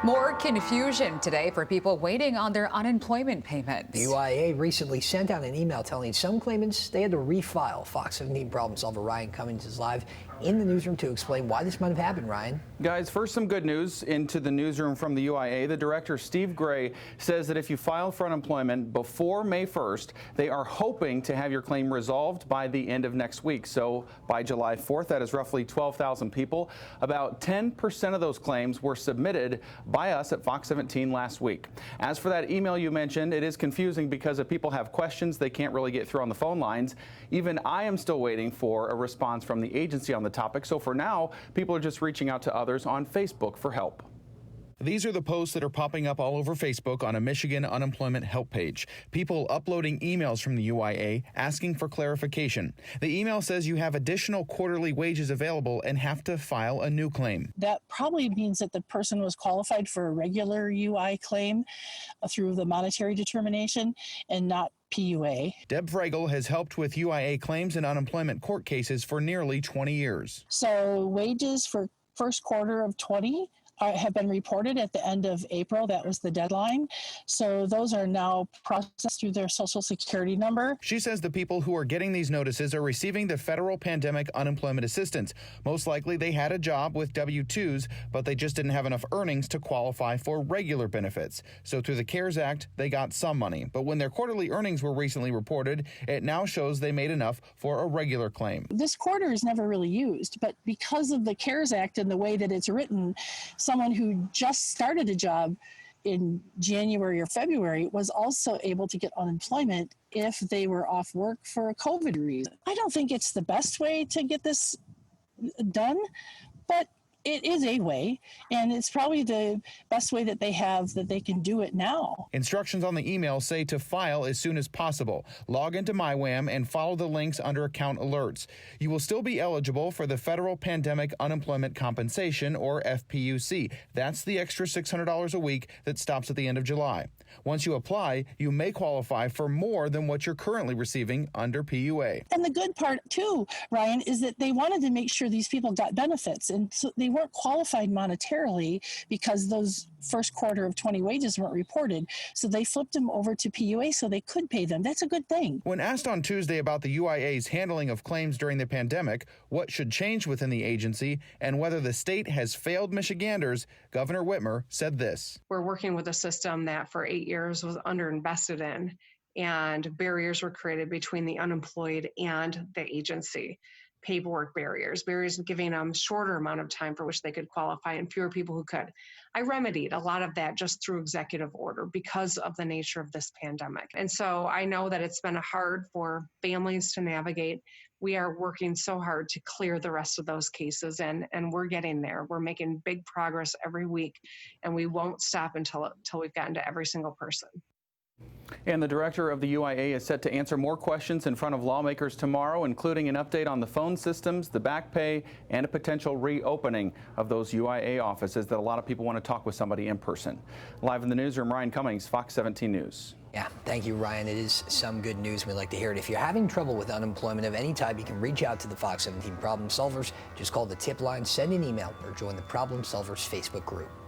More confusion today for people waiting on their unemployment payments. The UIA recently sent out an email telling some claimants they had to refile. Fox 17 problem solver Ryan Cummings is live in the newsroom to explain why this might have happened. Ryan. Guys, first some good news into the newsroom from the UIA. The director, Steve Gray, says that if you file for unemployment before May 1st, they are hoping to have your claim resolved by the end of next week. So by July 4th, that is roughly 12,000 people. About 10% of those claims were submitted by us at Fox 17 last week. As for that email you mentioned, it is confusing because if people have questions, they can't really get through on the phone lines. Even I am still waiting for a response from the agency on the topic. So for now, people are just reaching out to others on Facebook for help. These are the posts that are popping up all over Facebook on a Michigan unemployment help page. People uploading emails from the UIA asking for clarification. The email says you have additional quarterly wages available and have to file a new claim. That probably means that the person was qualified for a regular UI claim through the monetary determination and not PUA. Deb Fragel has helped with UIA claims and unemployment court cases for nearly 20 years. So wages for first quarter of 20 have been reported at the end of April. That was the deadline. So those are now processed through their Social Security number. She says the people who are getting these notices are receiving the federal pandemic unemployment assistance. Most likely they had a job with W-2s, but they just didn't have enough earnings to qualify for regular benefits. So through the CARES Act, they got some money. But when their quarterly earnings were recently reported, it now shows they made enough for a regular claim. This quarter is never really used, but because of the CARES Act and the way that it's written, someone who just started a job in January or February was also able to get unemployment if they were off work for a COVID reason. I don't think it's the best way to get this done, but it is a way, and it's probably the best way that they have that they can do it now. Instructions on the email say to file as soon as possible. Log into MyWham and follow the links under account alerts. You will still be eligible for the Federal Pandemic Unemployment Compensation, or FPUC. That's the extra $600 a week that stops at the end of July. Once you apply, you may qualify for more than what you're currently receiving under PUA. And the good part, too, Ryan, is that they wanted to make sure these people got benefits, and so they weren't qualified monetarily because those first quarter of 20 wages weren't reported. So they flipped them over to PUA so they could pay them. That's a good thing. When asked on Tuesday about the UIA's handling of claims during the pandemic, what should change within the agency, and whether the state has failed Michiganders, Governor Whitmer said this. We're working with a system that for 8 years was underinvested in, and barriers were created between the unemployed and the agency. Paperwork barriers giving them shorter amount of time for which they could qualify and fewer people who could. I remedied a lot of that just through executive order because of the nature of this pandemic. And so I know that it's been hard for families to navigate. We are working so hard to clear the rest of those cases, and we're getting there. We're making big progress every week, and we won't stop until we've gotten to every single person. And the director of the UIA is set to answer more questions in front of lawmakers tomorrow, including an update on the phone systems, the back pay, and a potential reopening of those UIA offices that a lot of people want to talk with somebody in person. Live in the newsroom, Ryan Cummings, Fox 17 News. Yeah, thank you, Ryan. It is some good news. We'd like to hear it. If you're having trouble with unemployment of any type, you can reach out to the Fox 17 Problem Solvers. Just call the tip line, send an email, or join the Problem Solvers Facebook group.